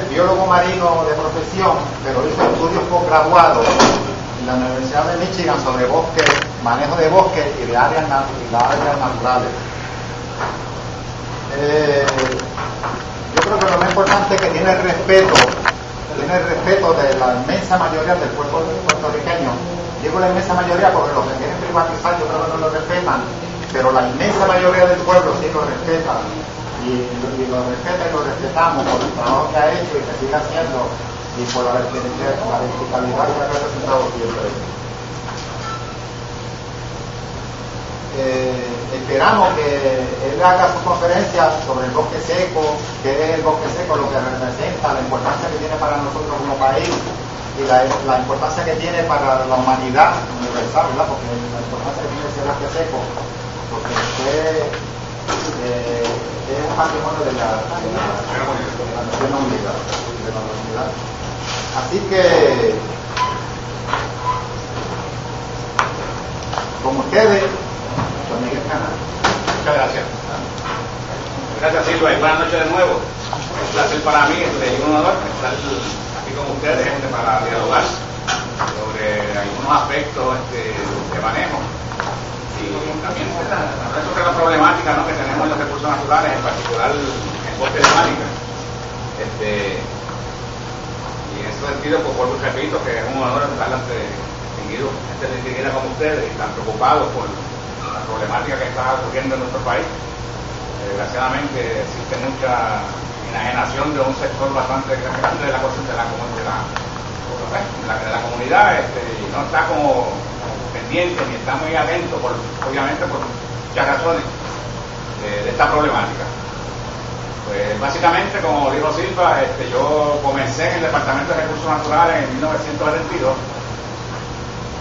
biólogo marino de profesión, pero hice estudios posgraduados en la Universidad de Michigan sobre bosque, manejo de bosques y de áreas naturales. Yo creo que lo más importante es que tiene el respeto de la inmensa mayoría del pueblo puertorriqueño. Digo la inmensa mayoría porque los que quieren privatizar yo creo que no lo respetan, pero la inmensa mayoría del pueblo sí lo respeta, y lo respeta y lo respetamos por el trabajo que ha hecho y que sigue haciendo, y por la verticalidad que ha representado siempre. Esperamos que él haga su conferencia sobre el bosque seco, qué es el bosque seco, lo que representa, la importancia que tiene para nosotros como país y la importancia que tiene para la humanidad universal, ¿verdad? Porque la importancia que tiene ese bosque seco, porque es un patrimonio de la Nación Unida. Así que, como ustedes, muchas gracias. Gracias, Silva, y buenas noches de nuevo. Es un placer para mí, es un honor estar aquí con ustedes para dialogar sobre algunos aspectos de manejo y también sobre la problemática, ¿no?, que tenemos en los recursos naturales, en particular en bosques de Mánica. Y en ese sentido, pues vuelvo y repito que es un honor estar ante distinguidas como ustedes y tan preocupados por la problemática que está ocurriendo en nuestro país. Desgraciadamente existe mucha enajenación de un sector bastante grande de la comunidad, y no está como pendiente ni está muy atento, obviamente por muchas razones de esta problemática. Pues básicamente, como dijo Silva, yo comencé en el Departamento de Recursos Naturales en 1972,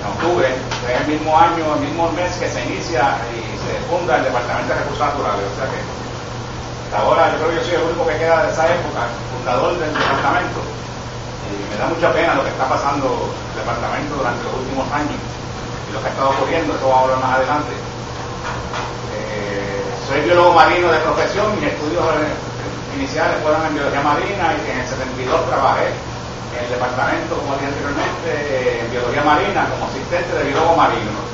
en octubre, es el mismo año, el mismo mes que se inicia y se funda el Departamento de Recursos Naturales. O sea que hasta ahora yo creo que yo soy el único que queda de esa época, fundador del departamento, y me da mucha pena lo que está pasando en el departamento durante los últimos años y lo que ha estado ocurriendo. Eso vamos a hablar más adelante. Soy biólogo marino de profesión, mis estudios iniciales fueron en biología marina, y en el 72 trabajé en el departamento, como dije anteriormente, en biología marina como asistente de biólogo marino.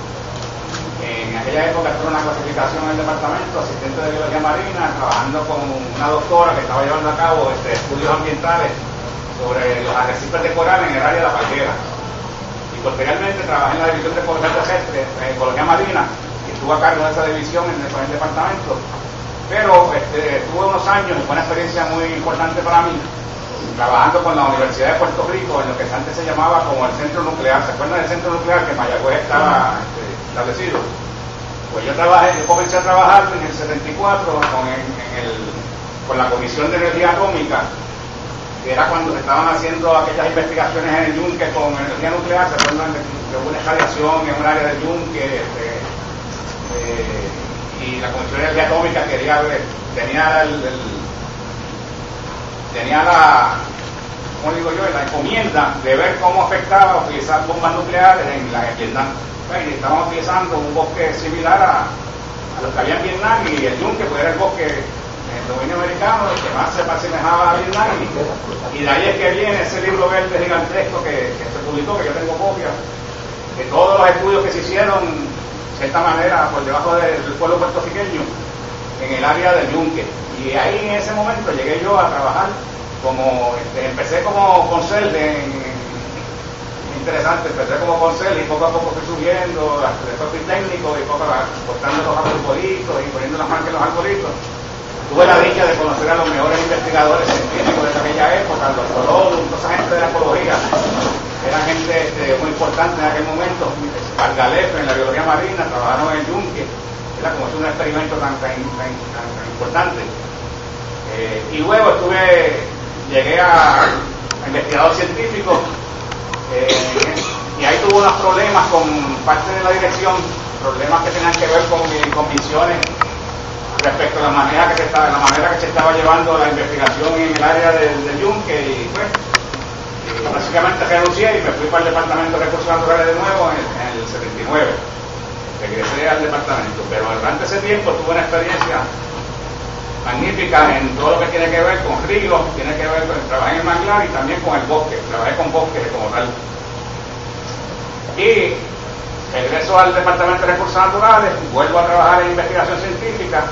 En aquella época tuve una clasificación en el departamento, asistente de biología marina, trabajando con una doctora que estaba llevando a cabo estudios ambientales sobre los arrecifes de coral en el área de la Palguera. Y posteriormente trabajé en la división de coral terrestre en ecología marina, y estuve a cargo de esa división en el departamento. Pero tuve unos años y fue una experiencia muy importante para mí, trabajando con la Universidad de Puerto Rico en lo que antes se llamaba como el centro nuclear. ¿Se acuerdan del centro nuclear que en Mayagüez estaba establecido? Pues yo comencé a trabajar en el 74 con la Comisión de Energía Atómica, que era cuando se estaban haciendo aquellas investigaciones en el Yunque con energía nuclear. Se acuerdan de una radiación en un área del Yunque, y la Comisión de Energía Atómica tenía la encomienda de ver cómo afectaba utilizar bombas nucleares en Vietnam. Y estábamos utilizando un bosque similar a los que había en Vietnam, y el Yunque pues era el bosque en dominio americano, el que más se asemejaba a Vietnam, y de ahí es que viene ese libro verde gigantesco que se publicó, que yo tengo copia, de todos los estudios que se hicieron de cierta manera por debajo del pueblo puertorriqueño en el área del Yunque. Y ahí en ese momento llegué yo a trabajar empecé como consel interesante, empecé como consel y poco a poco fui subiendo, después fui técnico y poco cortando los arbolitos y poniendo las marcas en los arbolitos. Tuve la dicha de conocer a los mejores investigadores científicos de aquella época, los zoólogos, toda esa gente de la ecología. Era gente muy importante en aquel momento. Pargalefe en la biología marina, trabajaron en el Yunque, era como si un experimento tan importante. Y luego llegué a investigador científico, y ahí tuve unos problemas con parte de la dirección, problemas que tenían que ver con mis convicciones respecto a la manera que se estaba llevando la investigación en el área del Yunque, y pues básicamente renuncié y me fui para el Departamento de Recursos Naturales de nuevo en el 79. Regresé al departamento, pero durante ese tiempo tuve una experiencia magnífica en todo lo que tiene que ver con ríos, tiene que ver con trabajar en el manglar y también con el bosque, trabajé con bosques como tal. Y regreso al Departamento de Recursos Naturales, vuelvo a trabajar en investigación científica,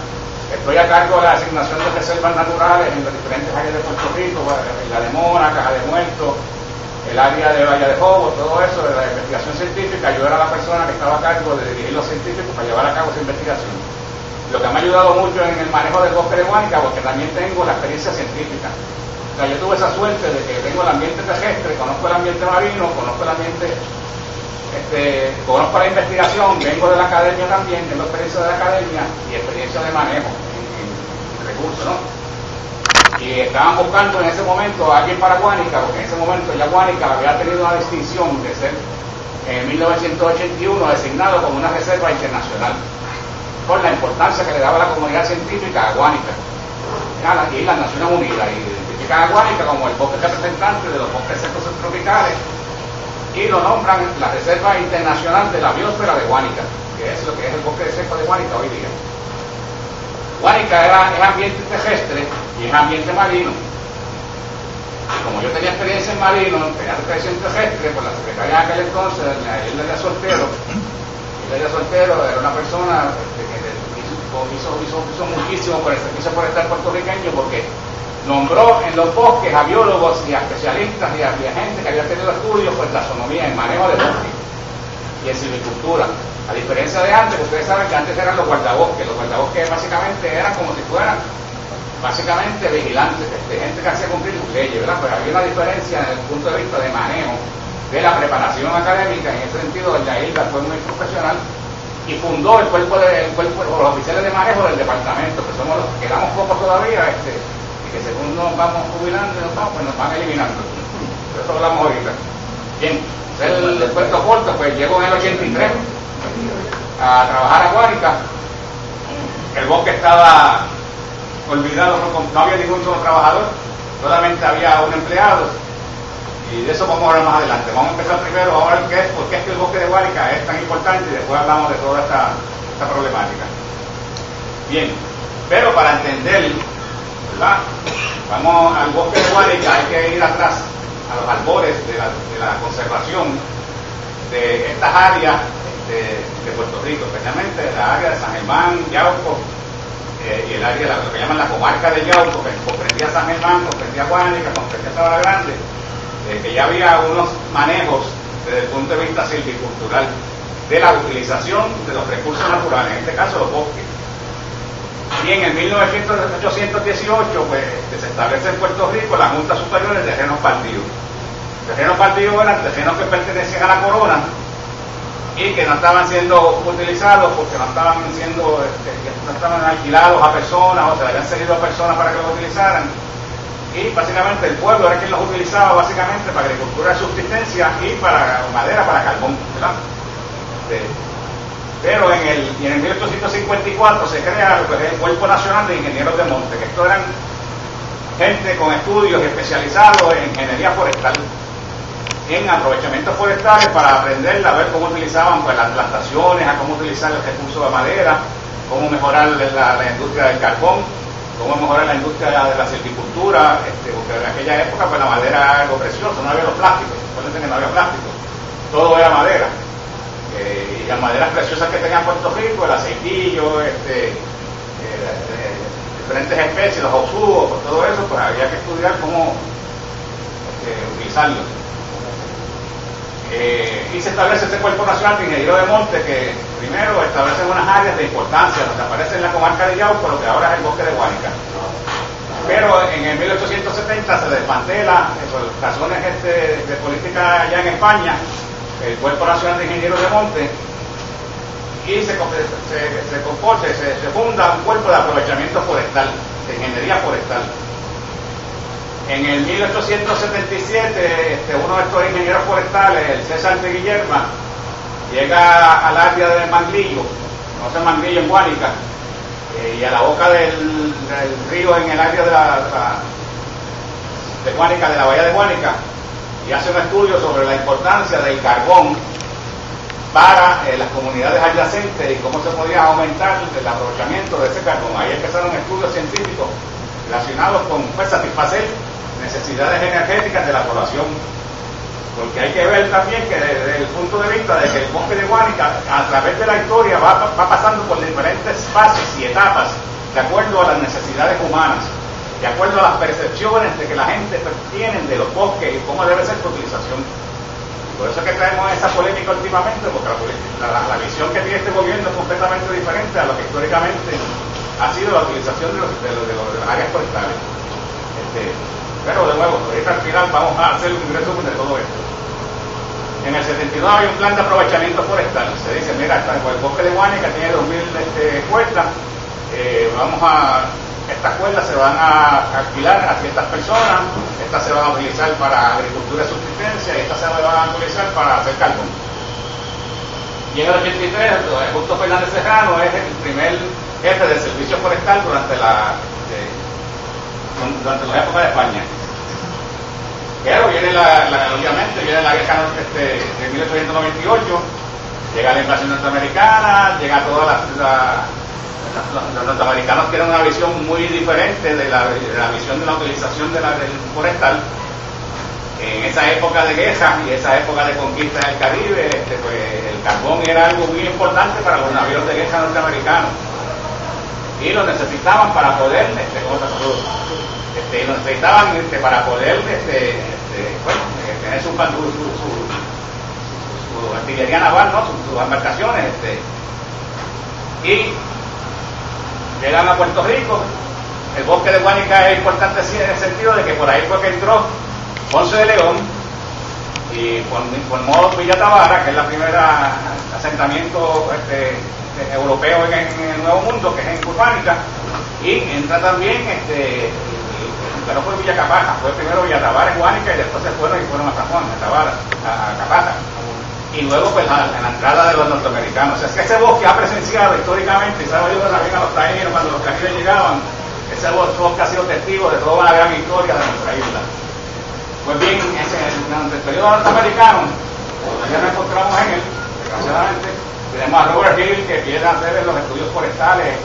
estoy a cargo de la asignación de reservas naturales en las diferentes áreas de Puerto Rico, la de Mona, Caja de Muertos, el área de Valle de Jobo, todo eso de la investigación científica. Yo era la persona que estaba a cargo de dirigir los científicos para llevar a cabo esa investigación. Lo que me ha ayudado mucho en el manejo del bosque de Guánica, porque también tengo la experiencia científica. O sea, yo tuve esa suerte de que tengo el ambiente terrestre, conozco el ambiente marino, conozco el ambiente, conozco la investigación, vengo de la academia también, tengo experiencia de la academia y experiencia de manejo en recursos, ¿no? Y estaban buscando en ese momento a alguien para Guánica, porque en ese momento ya Guánica había tenido una distinción de ser en 1981 designado como una reserva internacional, por la importancia que le daba la comunidad científica a Guánica y las Naciones Unidas, y identifican a Guánica como el bosque representante de los bosques secos subtropicales y lo nombran la Reserva Internacional de la Biosfera de Guánica, que es lo que es el bosque seco de Guánica hoy día. Guánica es ambiente terrestre y es ambiente marino. Y como yo tenía experiencia en marino, tenía experiencia en terrestre, por la secretaria de aquel entonces, la Hilda Soltero. Hilda Soltero era una persona que hizo muchísimo por el servicio forestal puertorriqueño, porque nombró en los bosques a biólogos y a especialistas y a gente que había tenido estudios por taxonomía en manejo de bosques y en silvicultura. A diferencia de antes, ustedes saben que antes eran los guardabosques básicamente eran como si fueran básicamente vigilantes, gente que hacía cumplir leyes, ¿verdad? Pero había una diferencia desde el punto de vista de manejo de la preparación académica. En ese sentido, doña Hilda fue muy profesional y fundó el cuerpo los oficiales de manejo del departamento, que somos los que quedamos pocos todavía, y que según nos vamos jubilando y nos van eliminando. De eso hablamos ahorita. Bien, el puerto corto, pues llegó en el 83 a trabajar a Guánica. El bosque estaba olvidado, no había ningún solo trabajador, solamente había un empleado, y de eso vamos a hablar más adelante. Vamos a empezar primero, vamos a ver por qué es que el bosque de Guánica es tan importante, y después hablamos de toda esta problemática. Bien, pero para entender, ¿verdad? Vamos al bosque de Guánica, hay que ir atrás a los albores de la conservación de estas áreas de Puerto Rico, especialmente la área de San Germán, Yauco, y el área de lo que llaman la comarca de Yauco, que comprendía San Germán, comprendía Guánica, comprendía Sabana Grande, que ya había unos manejos desde el punto de vista silvicultural de la utilización de los recursos naturales, en este caso los bosques. Y en el 1818 pues, se establece en Puerto Rico la Junta Superior de Terrenos Baldíos. Terrenos baldíos eran terrenos que pertenecían a la corona y que no estaban siendo utilizados porque no estaban alquilados a personas o se le habían cedido a personas para que los utilizaran, y básicamente el pueblo era quien los utilizaba básicamente para agricultura de subsistencia y para madera, para carbón, ¿verdad? Pero en el 1854 se crea lo que es el Cuerpo Nacional de Ingenieros de Monte, que esto eran gente con estudios especializados en ingeniería forestal, en aprovechamientos forestales, para aprender a ver cómo utilizaban pues, las plantaciones, a cómo utilizar el recurso de madera, cómo mejorar la industria del carbón, cómo mejorar la industria de la silvicultura, porque en aquella época pues, la madera era algo precioso, no había los plásticos, recuerden que no había plásticos, todo era madera, y las maderas preciosas que tenía Puerto Rico, el aceitillo, diferentes especies, los oxudos, todo eso, pues había que estudiar cómo utilizarlos. Y se establece este Cuerpo Nacional de Ingenieros de Monte, que primero establece unas áreas de importancia donde aparece en la comarca de Yauco lo que ahora es el bosque de Guánica. Pero en el 1870 se desmantela, por razones de política allá en España, el Cuerpo Nacional de Ingenieros de Monte, y se funda un cuerpo de aprovechamiento forestal, de ingeniería forestal. En el 1877, uno de estos ingenieros forestales, el César de Guillermo, llega al área de Manglillo, conoce Manglillo en Guánica, y a la boca del río en el área de Guánica, de la bahía de Guánica, y hace un estudio sobre la importancia del carbón para las comunidades adyacentes y cómo se podía aumentar el aprovechamiento de ese carbón. Ahí empezaron estudios científicos relacionados con satisfacer necesidades energéticas de la población, porque hay que ver también que desde el punto de vista de que el bosque de Guánica a través de la historia va pasando por diferentes fases y etapas de acuerdo a las necesidades humanas, de acuerdo a las percepciones de que la gente tiene de los bosques y cómo debe ser su utilización. Por eso es que traemos esa polémica últimamente, porque la visión que tiene este gobierno es completamente diferente a lo que históricamente ha sido la utilización de las áreas forestales. Pero de nuevo, ahorita al final vamos a hacer un resumen de todo esto. En el 72 hay un plan de aprovechamiento forestal. Se dice, mira, el bosque de Guánica tiene 2.000 cuerdas, estas cuerdas se van a alquilar a ciertas personas, estas se van a utilizar para agricultura de subsistencia y estas se van a utilizar para hacer carbón. Y en el 83, Justo Fernández Serrano es el primer jefe del servicio forestal durante la época de España. Pero obviamente viene la guerra de 1898, llega la invasión norteamericana, llega toda los norteamericanos tienen una visión muy diferente de la visión de la utilización del forestal. En esa época de guerra y esa época de conquista del Caribe, pues el carbón era algo muy importante para los navíos de guerra norteamericanos y lo necesitaban para poder lo necesitaban para poder tener su artillería naval, ¿no? sus embarcaciones, y llegan a Puerto Rico. El bosque de Guánica es importante en el sentido de que por ahí fue que entró Ponce de León y formó Villa Tabara, que es la primera asentamiento europeo en el Nuevo Mundo, que es en Guánica, y entra también no fue Villa Capaja, fue primero Villa Tabara en Guánica y después se fueron a San Juan, a Capaja. Y luego pues la entrada de los norteamericanos. O sea, es que ese bosque ha presenciado históricamente, y sabe Dios también a los taínos cuando los caníbales llegaban, ese bosque ha sido testigo de toda una gran historia de nuestra isla. Pues bien, en el periodo norteamericano, ya nos encontramos en él, desgraciadamente, tenemos a Robert Hill que empieza a hacer los estudios forestales,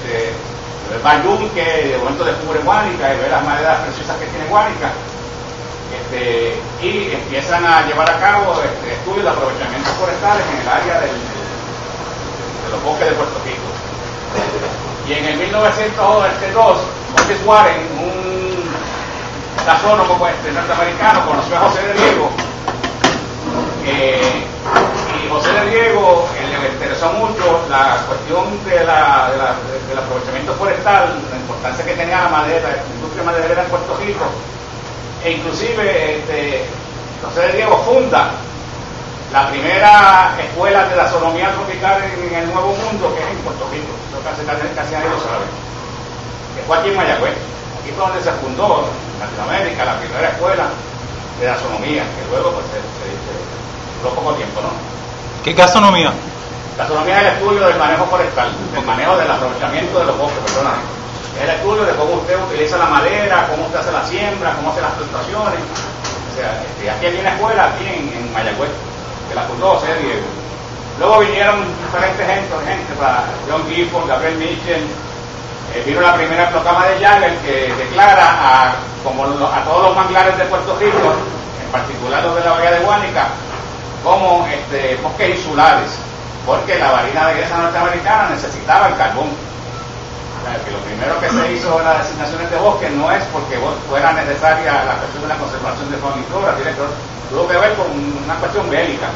el Bayún que de momento descubre Guánica y ve las maderas preciosas que tiene Guánica, y empiezan a llevar a cabo estudios de aprovechamientos forestales en el área de los bosques de Puerto Rico. Y en el 1902, Otis Warren, un astrónomo norteamericano, conoció a José de Diego, y José de Diego le interesó mucho la cuestión del aprovechamiento forestal, la importancia que tenía la madera, la industria maderera en Puerto Rico, e inclusive José de Diego funda la primera escuela de taxonomía tropical en el Nuevo Mundo, que es en Puerto Rico. Eso casi nadie lo sabe, que fue aquí en Mayagüez. Aquí fue donde se fundó en Latinoamérica la primera escuela de taxonomía, que luego pues se duró poco tiempo, ¿no? ¿Qué taxonomía? Taxonomía es el estudio del manejo forestal, el manejo del aprovechamiento de los bosques, perdóname. Es el estudio de cómo usted utiliza la madera, cómo usted hace la siembra, cómo hace las plantaciones. O sea, aquí hay una escuela aquí en Mayagüez, que la fundó José Diego. Luego vinieron diferentes gente para John Gifford, Gabriel Mitchell, vino la primera proclama de Jagger que declara a todos los manglares de Puerto Rico, en particular los de la bahía de Guánica, como bosques insulares, porque la Marina de Guerra norteamericana necesitaba el carbón. O sea, que lo primero que se hizo en las designaciones de bosque no es porque fuera necesaria la cuestión de la conservación de fauna y flora, tuvo que ver con una cuestión bélica,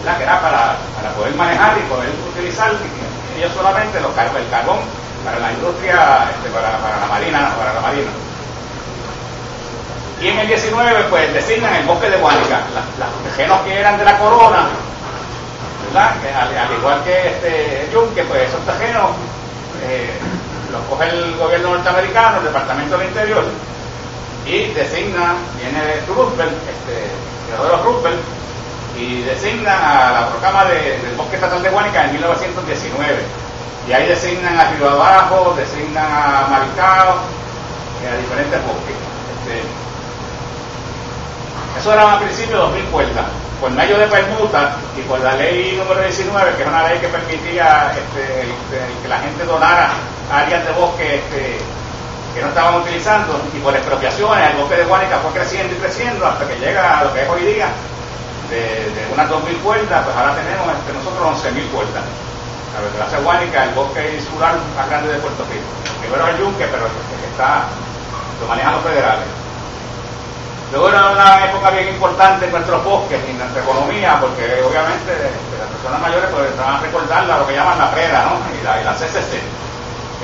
¿verdad? Que era para poder manejar y poder utilizar ellos solamente el carbón para la industria, para la marina. Y en el 19 pues designan el bosque de Guánica, los terrenos que eran de la corona, ¿verdad? Que al igual que Yunque, pues esos terrenos los coge el gobierno norteamericano, el Departamento del Interior, y viene Roosevelt, Theodore Roosevelt, y designa a la proclama del Bosque Estatal de Guánica en 1919. Y ahí designan a Río Abajo, designan a Maricao, a diferentes bosques. Eso era a principios de 2000 cuerdas. por medio de permuta y por la ley número 19, que es una ley que permitía que la gente donara áreas de bosque que no estaban utilizando, y por expropiaciones el bosque de Guánica fue creciendo y creciendo hasta que llega a lo que es hoy día de unas 2.000 puertas. Pues ahora tenemos nosotros 11.000 puertas. La desgracia Guánica, el bosque insular más grande de Puerto Rico. Primero el Yunque, pero lo manejan los federales. Luego era una época bien importante en nuestros bosques y en nuestra economía, porque obviamente las personas mayores pues van a recordar lo que llaman la PREDA, ¿no? y la CCC,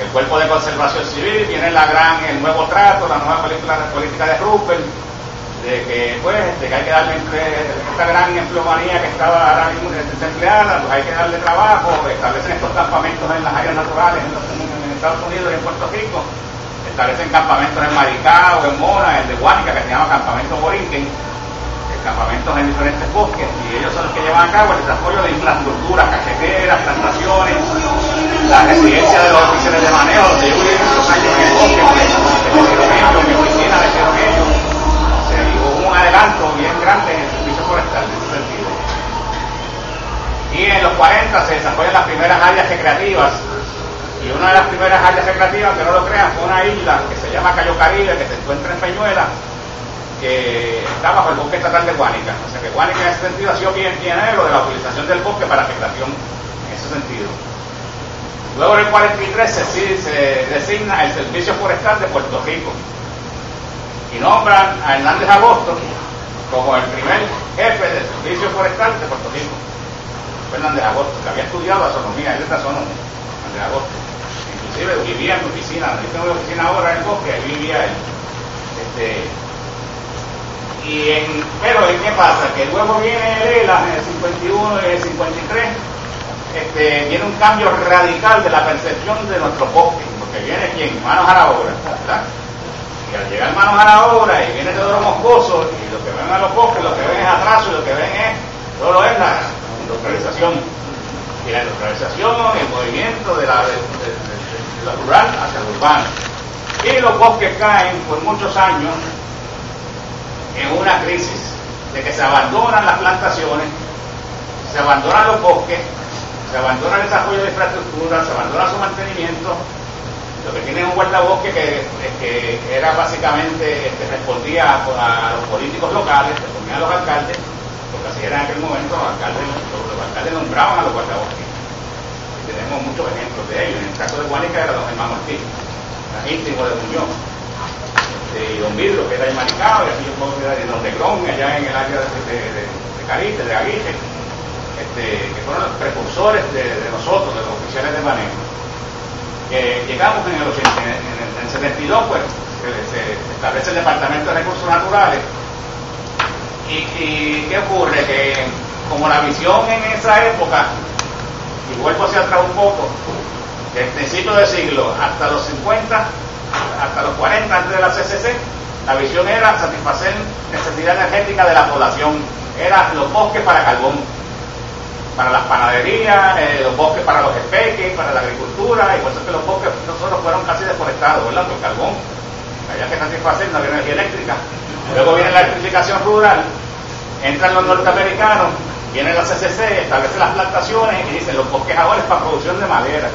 el Cuerpo de Conservación Civil. Viene el nuevo trato, la nueva política de Roosevelt, de que hay que darle esta gran empleomanía que estaba ahora mismo desempleada, pues hay que darle trabajo. Establecen estos campamentos en las áreas naturales en Estados Unidos y en Puerto Rico. Establecen campamentos en Maricao, en Mona, el de Guánica, que se llama Campamento Borinquen, campamentos en diferentes bosques, y ellos son los que llevan a cabo el desarrollo de infraestructuras, cajeteras, plantaciones, la residencia de los oficiales de manejo, donde yo viví muchos años en el bosque, en mi oficina de ellos, hubo un adelanto bien grande en el servicio forestal en ese sentido. Y en los 40 se desarrollan las primeras áreas recreativas. Y una de las primeras áreas recreativas, que no lo crean, fue una isla que se llama Cayo Caribe, que se encuentra en Peñuela, que está bajo el bosque estatal de Guánica. O sea que Guánica en ese sentido ha sido pionero de la utilización del bosque para recreación en ese sentido. Luego en el 43 se designa el Servicio Forestal de Puerto Rico y nombran a Hernández Agosto como el primer jefe del Servicio Forestal de Puerto Rico. Hernández Agosto, que había estudiado astronomía, él es agrónomo, Hernández Agosto. Inclusive vivía en mi oficina, yo tengo mi oficina ahora en el bosque, ahí vivía él. Pero ¿qué pasa? Que luego viene el ELA en el 51 y el 53, viene un cambio radical de la percepción de nuestro bosque, porque viene ¿quién? Manos a la obra, ¿verdad? Y al llegar manos a la obra y viene Teodoro Moscoso, y lo que ven a los bosques, lo que ven es atraso, y lo que ven es, todo es la industrialización. Y la industrialización, el movimiento de lo rural hacia lo urbano. Y los bosques caen por muchos años en una crisis de que se abandonan las plantaciones, se abandonan los bosques, se abandona el desarrollo de infraestructura, se abandona su mantenimiento. Lo que tiene es un guardabosque que era básicamente, respondía a los políticos locales, respondía a los alcaldes, porque así era en aquel momento, los alcaldes nombraban a los guardabosques. Y tenemos muchos ejemplos de ellos. En el caso de Guánica eran los hermanos Ortiz, íntimos de Muñoz, y Don Vidro, que era de Maricao, y así yo puedo decir de Don Negrón, allá en el área de Carite, de Aguirre, que fueron los precursores de nosotros, de los oficiales de manejo. Llegamos en el 72, pues se establece el Departamento de Recursos Naturales. ¿Y qué ocurre? Que como la visión en esa época, y vuelvo hacia atrás un poco, desde el principio del siglo hasta los 50, hasta los 40 antes de la CCC, la visión era satisfacer necesidad energética de la población. Eran los bosques para carbón, para las panaderías, los bosques para los especies, para la agricultura, y por eso es que los bosques nosotros fueron casi deforestados, ¿verdad? Por carbón. Había que satisfacer, no había energía eléctrica. Luego viene la electrificación rural, entran los norteamericanos, viene la CCC, establece las plantaciones y dicen los bosques ahora es para producción de madera.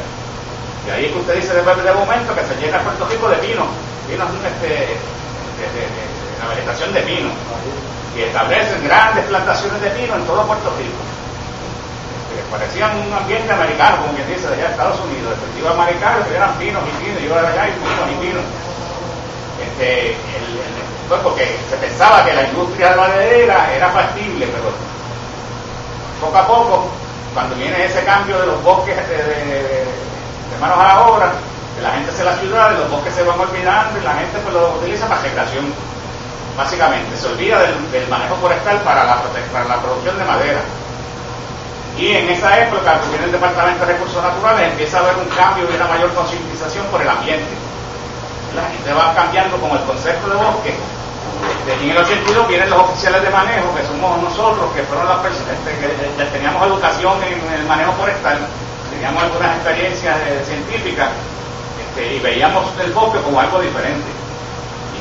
Y ahí es que usted dice después de momento que se llena Puerto Rico de pinos, la vegetación de pino, y establecen grandes plantaciones de pino en todo Puerto Rico. Parecían un ambiente americano, como quien dice, de allá de Estados Unidos, efectivos americanos que eran pinos y pinos, y yo de allá y pinos y pinos. Pues porque se pensaba que la industria maderera era factible, pero poco a poco, cuando viene ese cambio de los bosques de manos a la obra, que la gente se la ciudad, y los bosques se van olvidando, y la gente pues lo utiliza para recreación, básicamente, se olvida del manejo forestal para la producción de madera. Y en esa época, que viene el Departamento de Recursos Naturales, empieza a haber un cambio y una mayor concientización por el ambiente. Y se va cambiando como el concepto de bosque. Y en el 82 vienen los oficiales de manejo, que somos nosotros, que fueron las personas que teníamos educación en el manejo forestal, teníamos algunas experiencias científicas, y veíamos el bosque como algo diferente.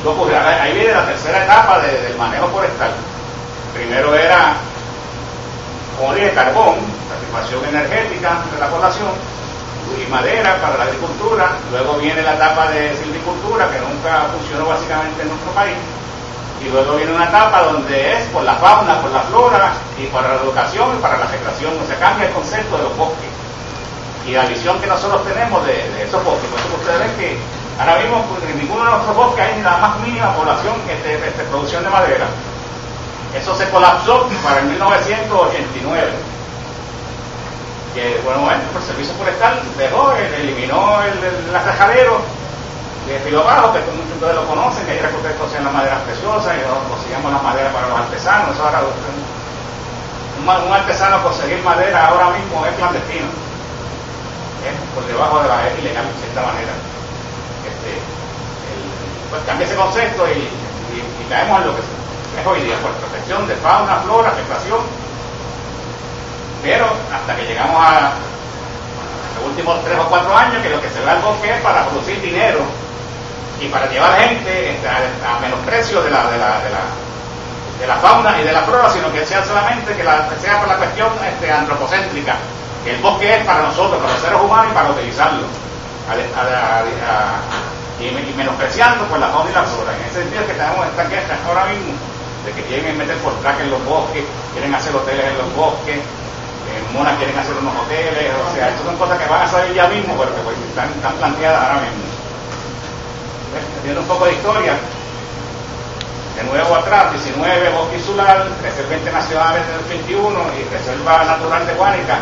Y ahí viene la tercera etapa del manejo forestal. Primero era como dije, carbón, satisfacción energética de la población, y madera para la agricultura. Luego viene la etapa de silvicultura, que nunca funcionó básicamente en nuestro país, y luego viene una etapa donde es por la fauna, por la flora, y para la educación y para la recreación. O sea, cambia el concepto de los bosques y la visión que nosotros tenemos de esos bosques. Por eso ustedes ven que ahora mismo en ninguno de nuestros bosques hay ni la más mínima población de producción de madera. Eso se colapsó para el 1989. Que por el momento el Servicio Forestal eliminó el atajadero de Filo Bajo, que muchos de ustedes lo conocen, que ahí era que ustedes conocían las maderas preciosas, y nosotros conseguíamos las maderas para los artesanos. Eso ahora un artesano conseguir madera ahora mismo es clandestino, por debajo de la, es ilegal de cierta manera. Pues cambia ese concepto y caemos en lo que es hoy día, por protección de fauna, flora, vegetación. Pero hasta que llegamos a los últimos 3 o 4 años, que lo que se ve al bosque es para producir dinero y para llevar gente a menosprecio de la fauna y de la flora, sino que sea solamente sea por la cuestión antropocéntrica, que el bosque es para nosotros, para los seres humanos, y para utilizarlo, y menospreciando por la fauna y la flora. En ese sentido es que tenemos esta queja ahora mismo de que quieren meter por track en los bosques, quieren hacer hoteles en los bosques, en Mona quieren hacer unos hoteles. O sea, estas son cosas que van a salir ya mismo, pero que pues están planteadas ahora mismo. Haciendo un poco de historia, de nuevo atrás, 19 bosque insular, reserva nacional en el 81 y reserva natural de Guánica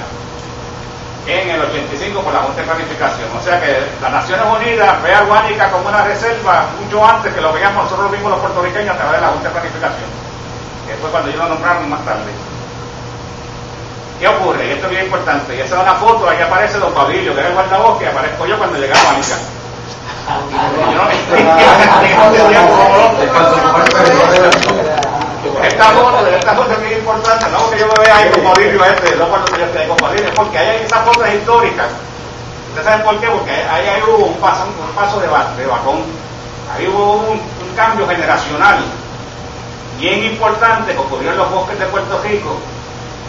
en el 85 por la Junta de Planificación. O sea que las Naciones Unidas ve a Guánica como una reserva mucho antes que lo veíamos nosotros mismos los puertorriqueños a través de la Junta de Planificación, que fue cuando ellos lo nombraron más tarde. ¿Qué ocurre? Y esto es bien importante. Y esa es una foto, ahí aparece Don Pablillo, que era el guardabosque, y aparezco yo cuando llegaba a Guánica. Yo no esta foto es muy importante, no que yo me vea ahí con Pablillo no cuando yo esté ahí con Pablillo, porque ahí hay esa foto es histórica. ¿Ustedes saben por qué? Porque ahí hubo un paso de bacón. Ahí hubo un cambio generacional bien importante que ocurrió en los bosques de Puerto Rico,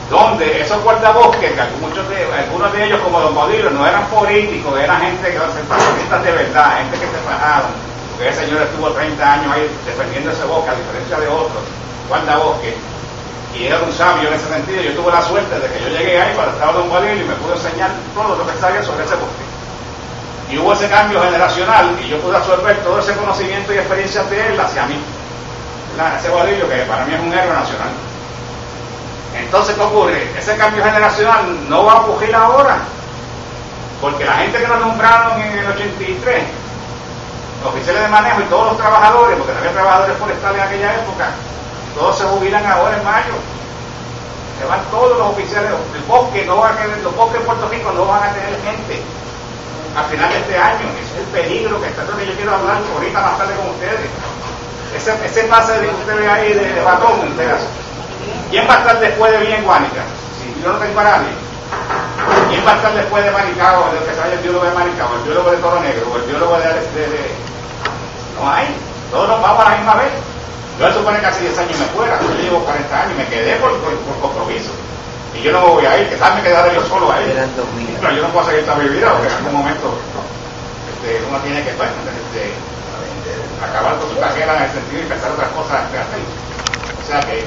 donde esos guardabosques, que algunos de ellos como Don Baudilio no eran políticos, eran gente que eran de verdad, gente que se fajaron, porque ese señor estuvo 30 años ahí defendiendo ese bosque, a diferencia de otros guardabosques, y era un sabio en ese sentido. Yo tuve la suerte de que yo llegué ahí para estar Don Baudilio y me pude enseñar todo lo que sabía sobre ese bosque. Y hubo ese cambio generacional y yo pude absorber todo ese conocimiento y experiencia de él hacia mí. Ese Baudilio, que para mí es un héroe nacional. Entonces, ¿qué ocurre? Ese cambio generacional no va a ocurrir ahora, porque la gente que nos nombraron en el 83, los oficiales de manejo y todos los trabajadores, porque no había trabajadores forestales en aquella época, todos se jubilan ahora en mayo. Se van todos los oficiales. El bosque no va a tener, los bosques de Puerto Rico no van a tener gente al final de este año. Ese es el peligro que está, que yo quiero hablar ahorita más tarde con ustedes. Ese pase que usted ve ahí de batón, un pedazo. ¿Quién va a estar después de bien Guánica? Si yo no tengo a nadie. ¿Quién va a estar después de Maricao, de lo que sale el biólogo de Maricao, el biólogo de Toro Negro, o el biólogo de... No hay. Todos nos vamos a la misma vez. Yo supone que hace 10 años me fuera, yo llevo 40 años y me quedé por compromiso. Y yo no me voy a ir, que tal me quedaré yo solo ahí. Pero yo no puedo seguir toda mi vida, porque en algún momento uno tiene que acabar con su carrera en el sentido de empezar otras cosas que hacer. O sea que...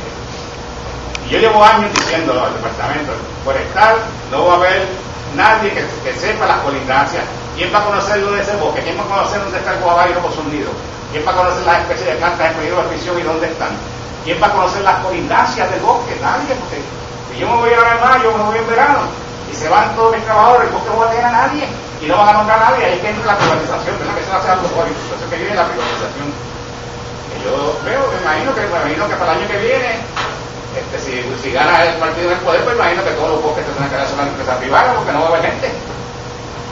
Y yo llevo años diciendo al departamento forestal, no va a haber nadie que sepa las colindancias. ¿Quién va a conocer dónde es el bosque? ¿Quién va a conocer dónde está el guabairo con sus nidos? ¿Quién va a conocer las especies de plantas en peligro de extinción y dónde están? ¿Quién va a conocer las colindancias del bosque? Nadie, porque si yo me voy ahora en mayo, me voy en verano, y se van todos mis trabajadores, el bosque no va a tener a nadie, y no van a nombrar a nadie, ahí es que entra la privatización, ¿verdad? Que eso no hace algo por eso, es que viene la privatización. Que yo veo, me imagino que para el año que viene, si gana el partido en el poder, pues imagino que todos los bosques tendrán que dar una empresa privada, porque no va a haber gente.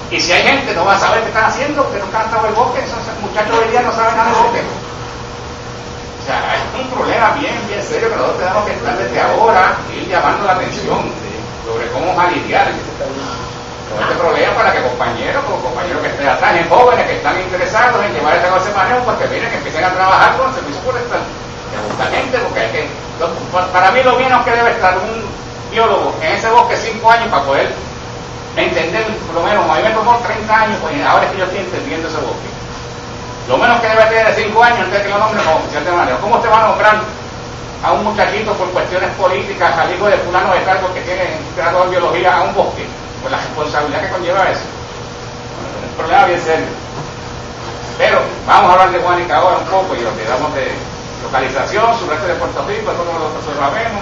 Y si hay gente, no va a saber qué están haciendo, porque nunca han estado en el bosque. Esos muchachos hoy día no saben nada del bosque. O sea, es un problema bien serio que nosotros tenemos que estar desde ahora ir llamando la atención sobre cómo lidiar con este problema, para que compañeros que estén atrás, en jóvenes que están interesados en llevar ese manejo, porque miren, que empiecen a trabajar con el servicio forestal, que buscar gente, porque hay que... Para mí lo menos que debe estar un biólogo en ese bosque 5 años para poder entender, por lo menos, a mí me tomó 30 años, pues ahora es que yo estoy entendiendo ese bosque. Lo menos que debe tener 5 años antes de que lo nombre como oficial de manejo. ¿Cómo usted va a nombrar a un muchachito por cuestiones políticas, al hijo de fulano de tal, porque tiene grado en biología, a un bosque? Pues la responsabilidad que conlleva eso. Bueno, es un problema bien serio. Pero vamos a hablar de Guánica ahora un poco y lo que damos de localización, sureste de Puerto Rico, eso lo sabemos.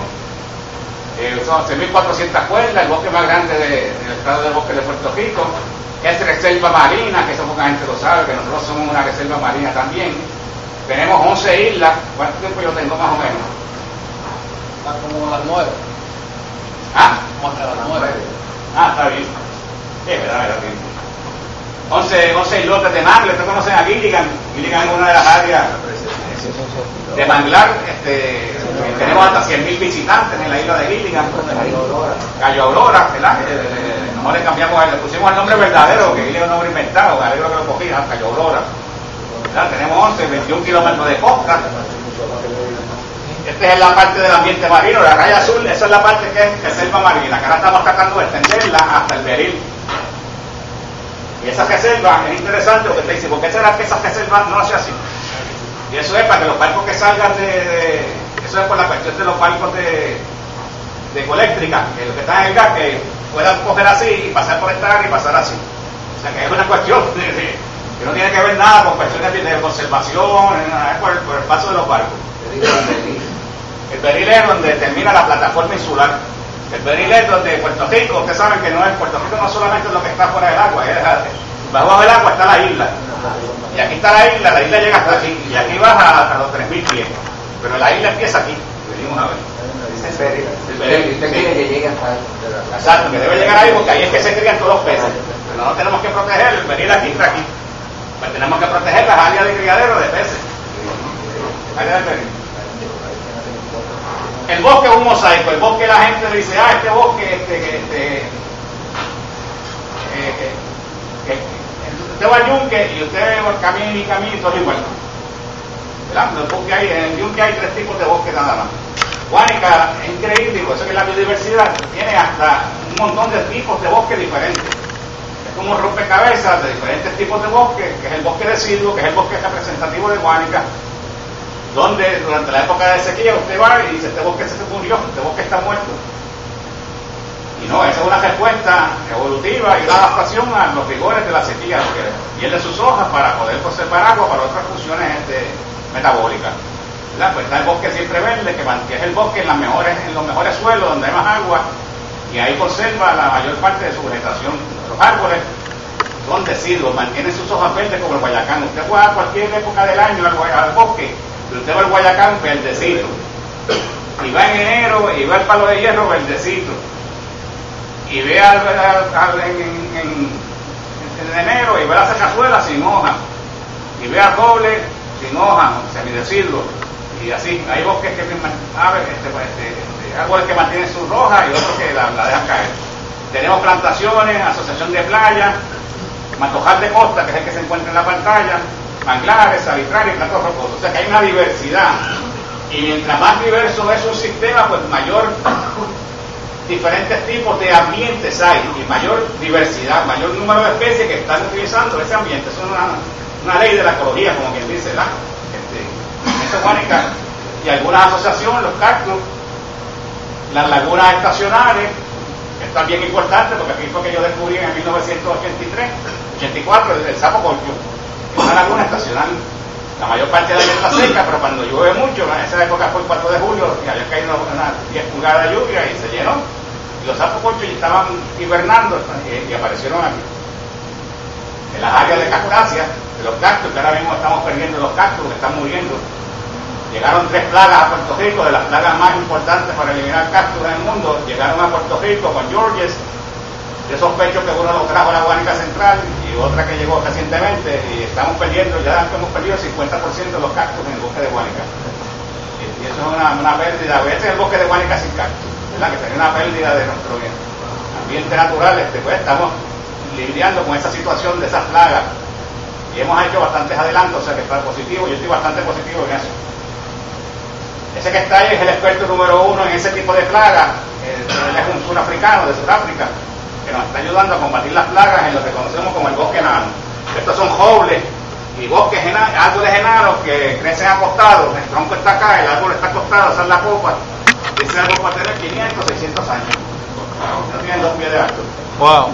Son 6.400 cuerdas, el bosque más grande del estado del bosque de Puerto Rico. Es reserva marina, que eso poca gente lo sabe, que nosotros somos una reserva marina también. Tenemos 11 islas. ¿Cuánto tiempo yo tengo más o menos? Como las 9. ¿Ah? Como hasta las 9. Ah, está bien. Sí, verdad, bien. 11 islotes de manglar. ¿Ustedes conocen a Gilligan? Gilligan es una de las áreas de manglar. Tenemos hasta 100.000 visitantes en la isla de Gilligan. Cayo Aurora, ¿verdad? Nosotros le pusimos el nombre verdadero, porque Gilligan es un nombre inventado, me alegro que lo cogí, Cayo Aurora. ¿Verdad? Tenemos 21 kilómetros de costa. Esta es la parte del ambiente marino, la raya azul, esa es la parte que es reserva marina, que ahora estamos tratando de extenderla hasta el Beril. Y esa reserva es interesante porque te dice, ¿por qué será que esa reserva no hace así? Y eso es para que los barcos que salgan eso es por la cuestión de los barcos de ecoeléctrica, que los que están en el gas, que puedan coger así y pasar por esta área y pasar así. O sea que es una cuestión que no tiene que ver nada con cuestiones de conservación, es por el paso de los barcos. El Beril es donde termina la plataforma insular. El Beril es donde Puerto Rico, ustedes saben que Puerto Rico no solamente es lo que está fuera del agua, bajo el agua está la isla. Y aquí está la isla llega hasta aquí, y aquí baja a los 3.000 pies. Pero la isla empieza aquí, venimos a ver. El Beril. ¿Usted quiere que llegue hasta ahí? Exacto, que debe llegar ahí porque ahí es que se crían todos los peces. Pero no tenemos que proteger el Beril aquí, está aquí. Pues tenemos que proteger las áreas de criadero de peces. Área del Beril. El bosque es un mosaico. El bosque, la gente dice, este bosque, usted va al yunque y usted camina y camina y todo igual. ¿Verdad? En el yunque hay 3 tipos de bosque nada más. Guánica es increíble, por eso que la biodiversidad tiene hasta un montón de tipos de bosque diferentes. Es como un rompecabezas de diferentes tipos de bosque, que es el bosque deciduo, que es el bosque representativo de Guánica, donde durante la época de sequía usted va y dice, este bosque se murió, este bosque está muerto. Y no, esa es una respuesta evolutiva y una adaptación a los rigores de la sequía, que pierde sus hojas para poder conservar agua para otras funciones metabólicas. Pues está el bosque siempre verde, que es el bosque en los mejores suelos, donde hay más agua, y ahí conserva la mayor parte de su vegetación. Los árboles son deciduos, mantienen sus hojas verdes como el guayacán. Usted puede a cualquier época del año al bosque, pero usted va al guayacán verdecito, y va en enero y va al palo de hierro verdecito, y ve en enero y ve la secazuela sin hoja, y ve al roble sin hoja, semideciduo, y así. Hay bosques que árboles que mantienen sus rojas y otros que la dejan caer. Tenemos plantaciones, asociación de playas, matojal de costa, que es el que se encuentra en la pantalla, manglares, salitrarios y platos rocosos. O sea que hay una diversidad, y mientras más diverso es un sistema, pues mayor diferentes tipos de ambientes hay, y mayor diversidad, mayor número de especies que están utilizando ese ambiente. Eso es una ley de la ecología, como quien dice, ¿verdad? Eso es Guánica. Y algunas asociaciones, los cactus, las lagunas estacionales, que están bien importantes, porque aquí fue que yo descubrí en 1984 el sapo corpio. Es una laguna estacional. La mayor parte de ella está seca, pero cuando llueve mucho, en esa época fue el 4 de julio, y había caído unas 10 pulgadas de lluvia y se llenó. Y los sapos corchos estaban hibernando y aparecieron aquí. En las áreas de cactáceas, de los cactus, que ahora mismo estamos perdiendo los cactus, que están muriendo. Llegaron 3 plagas a Puerto Rico, de las plagas más importantes para eliminar cactus en el mundo. Llegaron a Puerto Rico con Georges. Yo sospecho que uno lo trajo a la Guánica Central y otra que llegó recientemente, y estamos perdiendo, ya hemos perdido el 50% de los cactus en el bosque de Guánica. Y eso es una pérdida. Este es el bosque de Guánica sin cactus, ¿verdad? Que sería una pérdida de nuestro ambiente natural. Pues estamos lidiando con esa situación de esas plagas y hemos hecho bastantes adelantos, o sea que está positivo. Yo estoy bastante positivo en eso. Ese que está ahí es el experto número 1 en ese tipo de plagas, él es un surafricano de Sudáfrica, que nos está ayudando a combatir las plagas en lo que conocemos como el bosque enano. Estos son robles y bosques árboles enanos que crecen acostados, el tronco está acá, el árbol está acostado, esa es la copa. Ese árbol puede tener 500, 600 años. No tienen 2 pies de alto. Wow.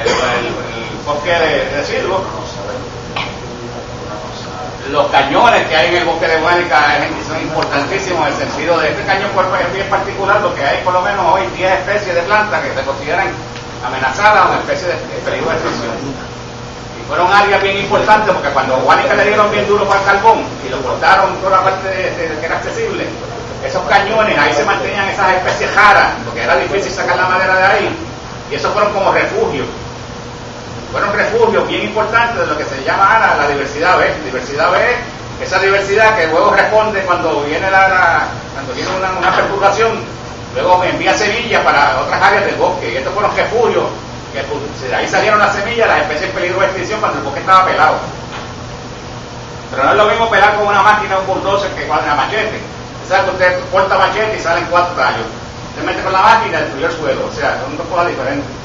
El bosque de Silvo. Los cañones que hay en el bosque de Guánica son importantísimos en el sentido de este cañón es bien particular porque hay por lo menos hoy 10 especies de plantas que se consideran amenazadas o una especie de peligro de extinción. Y fueron áreas bien importantes porque cuando Guánica le dieron bien duro para el carbón y lo cortaron toda la parte que era accesible, esos cañones, ahí se mantenían esas especies raras porque era difícil sacar la madera de ahí y esos fueron como refugios. Fueron refugios bien importantes de lo que se llama ahora la diversidad B. Diversidad B, esa diversidad que luego responde cuando viene una perturbación, luego envía semillas para otras áreas del bosque. Y estos fueron refugios, que de ahí salieron las semillas, las especies en peligro de extinción cuando el bosque estaba pelado. Pero no es lo mismo pelar con una máquina o un bulldozer que con una machete. ¿Sabes que usted corta machete y salen 4 tallos? Usted mete con la máquina y destruye el suelo. O sea, son 2 cosas diferentes.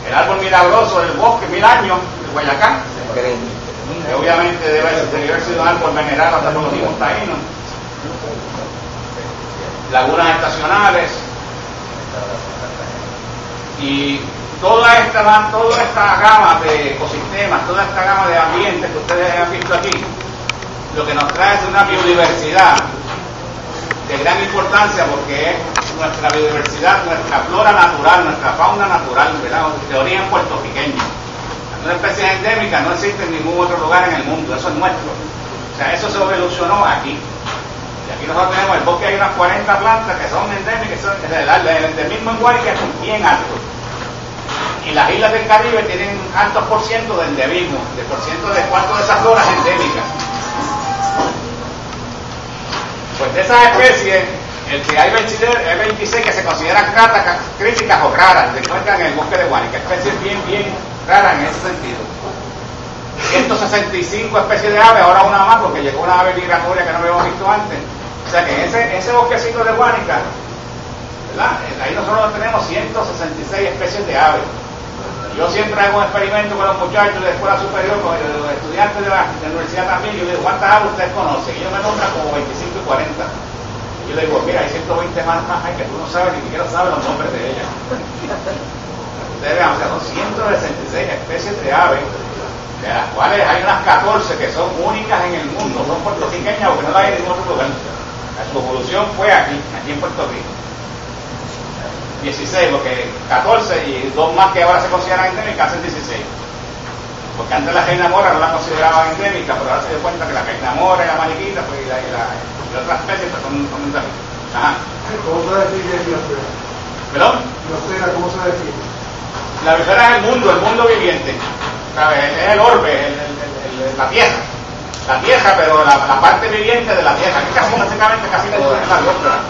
El árbol milagroso del bosque, 1000 años, el Guayacán, que obviamente debe haber sido un árbol venerado hasta por los mismos taínos. Lagunas estacionales y toda esta gama de ecosistemas, toda esta gama de ambientes que ustedes han visto aquí, lo que nos trae es una biodiversidad de gran importancia porque es nuestra biodiversidad, nuestra flora natural, nuestra fauna natural, ¿verdad? De origen puertorriqueño. Una especie endémica no existe en ningún otro lugar en el mundo, eso es nuestro. O sea, eso se evolucionó aquí. Y aquí nosotros tenemos el bosque, hay unas 40 plantas que son endémicas, el endemismo en Guánica es bien alto. Y las islas del Caribe tienen altos por ciento de endemismo, de por ciento de cuánto de esas floras endémicas. Pues de esas especies, el que hay 26 que se consideran críticas o raras, se encuentran en el bosque de Guánica, especies bien raras en ese sentido. 165 especies de aves, ahora una más porque llegó una ave migratoria que no habíamos visto antes. O sea que en ese bosquecito de Guánica, ¿verdad? Ahí nosotros tenemos 166 especies de aves. Yo siempre hago un experimento con los muchachos de escuela superior, con los estudiantes de la universidad también. Yo digo, ¿cuántas aves ustedes conocen? Y ellos me nombran como 25 y 40. Y yo le digo, mira, hay 120 más hay que tú no sabes, ni siquiera sabes los nombres de ellas. Ustedes vean, o sea, son 166 especies de aves, de las cuales hay unas 14 que son únicas en el mundo, son puertorriqueñas porque no las hay en ningún otro lugar. Su evolución fue aquí en Puerto Rico. 16, porque 14 y 2 más que ahora se consideran endémicas hacen 16. Porque antes la reina mora no la consideraban endémica, pero ahora se dio cuenta que la reina mora y la mariquita pues, y otras especies pues, son endémicas. Ajá. ¿Cómo se define biosfera? ¿Perdón? Biosfera, ¿cómo se define? La biosfera es el mundo viviente. ¿Sabes? Es el orbe, la tierra. La tierra, pero la parte viviente de la tierra. Aquí casi básicamente casi todo es la biosfera.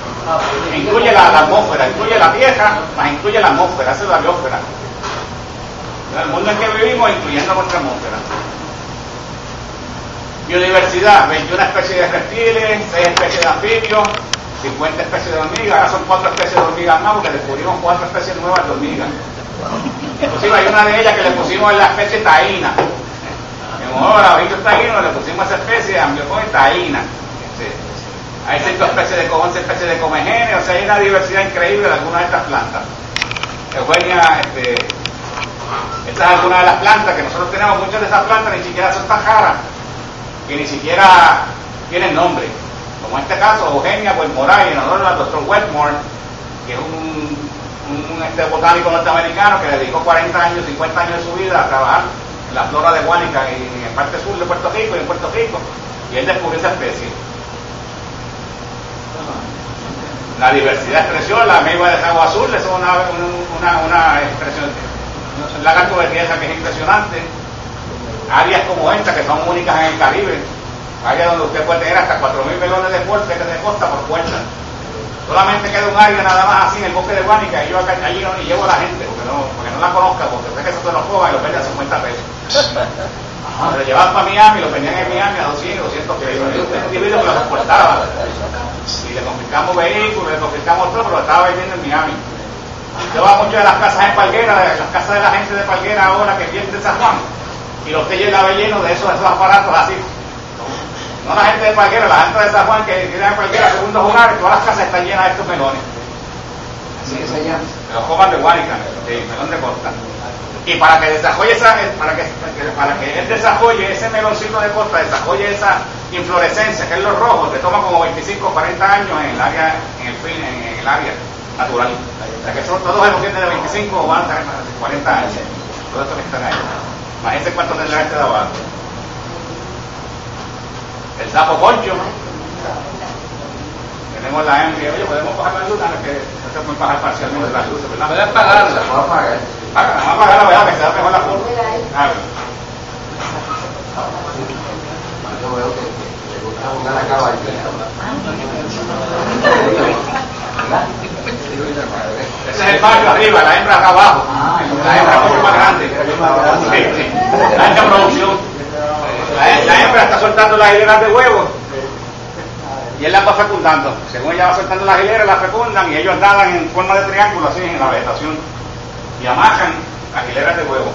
Incluye la atmósfera, incluye la tierra, más incluye la atmósfera, esa es la biosfera. El mundo en que vivimos, incluyendo nuestra atmósfera. Biodiversidad, 21 especies de reptiles, 6 especies de anfibios, 50 especies de hormigas, ahora son 4 especies de hormigas más, porque descubrimos 4 especies nuevas de hormigas. Inclusive hay una de ellas que le pusimos la especie taína. En honor a los taínos le pusimos esa especie de ambliopode taína. Sí. Hay 11 especies de comegenes, o sea, hay una diversidad increíble de algunas de estas plantas. Eugenia, esta es alguna de las plantas que nosotros tenemos. Muchas de esas plantas ni siquiera son tan raras, que ni siquiera tienen nombre. Como en este caso, Eugenia Wetmore, en honor al Dr. Wetmore, que es un botánico norteamericano que dedicó 40 años, 50 años de su vida a trabajar en la flora de Guánica y en parte sur de Puerto Rico y en Puerto Rico, y él descubrió esa especie. La diversidad de expresión, la meiba de agua azul, es una expresión, un lagarto de tierra que es impresionante. Áreas como esta, que son únicas en el Caribe, áreas donde usted puede tener hasta 4.000 melones de costa por puerta. Solamente queda un área nada más así en el bosque de Guánica y yo allí no ni llevo a la gente porque no la conozca, porque sé que eso se lo coja y lo vende a 50 pesos. Lo llevaban para Miami, lo vendían en Miami a 200 pesos. Hay un individuo que lo transportaba. Y le confiscamos vehículos, le confiscamos todo, pero lo estaba vendiendo en Miami. Yo voy a muchas de las casas en Palguera, las casas de la gente de Palguera ahora que vienen de San Juan, y los que llegan llenos de esos aparatos así. No la gente de Palguera, la gente de San Juan que tiene en Palguera segundos hogares, todas las casas están llenas de estos melones. Así que se llama. De los comas de Guánica, de melón de costa. Y para que desarrolle para que él desarrolle ese meloncito de costa, desarrolle esa inflorescencia, que es lo rojo, que toma como 25 o 40 años en el área, en el área natural. O sea que son todos los que tienen de 25 o van a tener 40 años. Todos estos que están ahí. Imagínense cuánto tendrá este de abajo. El sapo concho. Tenemos la hembra. Oye, podemos bajar la luz, que no se pueden bajar parcialmente las luces, ¿verdad? Puedes pagarla. Puedo pagar. Vamos a pagar la verdad, que se da mejor la foto. Yo veo que le gusta jugar a caballo. Ese es el macho arriba, la hembra acá abajo. La hembra es mucho más grande. Sí. La alta producción. La hembra está soltando las hileras de huevos y él las va fecundando. Según ella va soltando las hileras, las fecundan y ellos nadan en forma de triángulo así en la vegetación y amajan las hileras de huevos.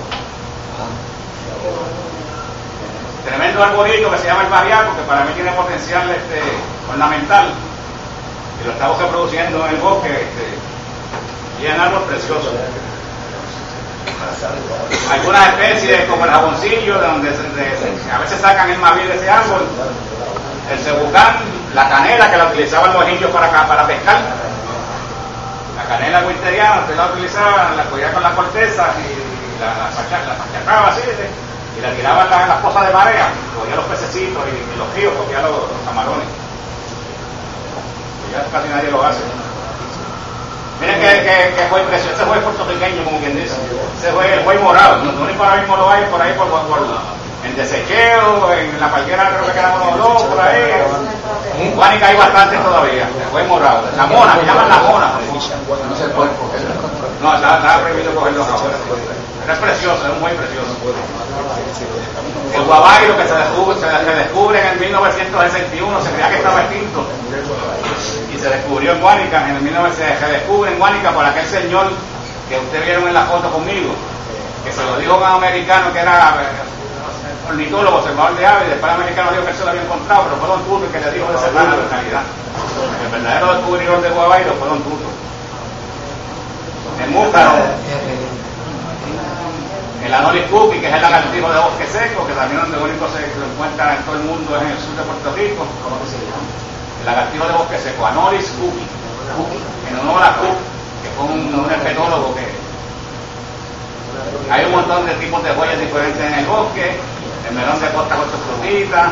Tremendo arbolito que se llama el mariaco, que para mí tiene potencial ornamental y lo estamos reproduciendo en el bosque, y es un árbol precioso. Algunas especies como el jaboncillo, de donde a veces sacan el mabil de ese árbol, el cebucán, la canela que la utilizaban los indios para pescar, la canela winteriana usted la utilizaba, la cogía con la corteza y la machacaba así, y la tiraban en las pozas de marea, cogía los pececitos y los ríos cogía los camarones. Y ya casi nadie lo hace. Miren que fue precioso, ese fue puertorriqueño, como quien dice. Ese fue el buey morado. No único ahora mismo lo hay por ahí, por en Desecheo, en la Palguera creo que quedamos los dos, por ahí. En Guánica hay bastantes todavía, el buey morado. La mona, que llaman la mona. No se puede coger. No, está prohibido cogerlo ahora. Pero es precioso, es muy precioso. El guabairo que se descubre en el 1961, se creía que estaba extinto. Y se descubrió en Guánica, en el 1960, se descubre en Guánica por aquel señor que ustedes vieron en la foto conmigo, que se lo dijo a un americano que era ornitólogo, observador de aves, y después el americano dijo que él se lo había encontrado, pero fue Don Tuto el que le dijo de esa rana en realidad. El verdadero descubridor de guabairo fue Don Tuto. El múcaro, el Anolis cookie, que es el lagartijo de bosque seco, que también donde único se lo encuentra en todo el mundo es en el sur de Puerto Rico. ¿Cómo se llama? El lagartijo de bosque seco, Anolis cookie, en honor a Cook, que fue un herpetólogo que hay un montón de tipos de joyas diferentes en el bosque. El melón de costa con sus frutitas,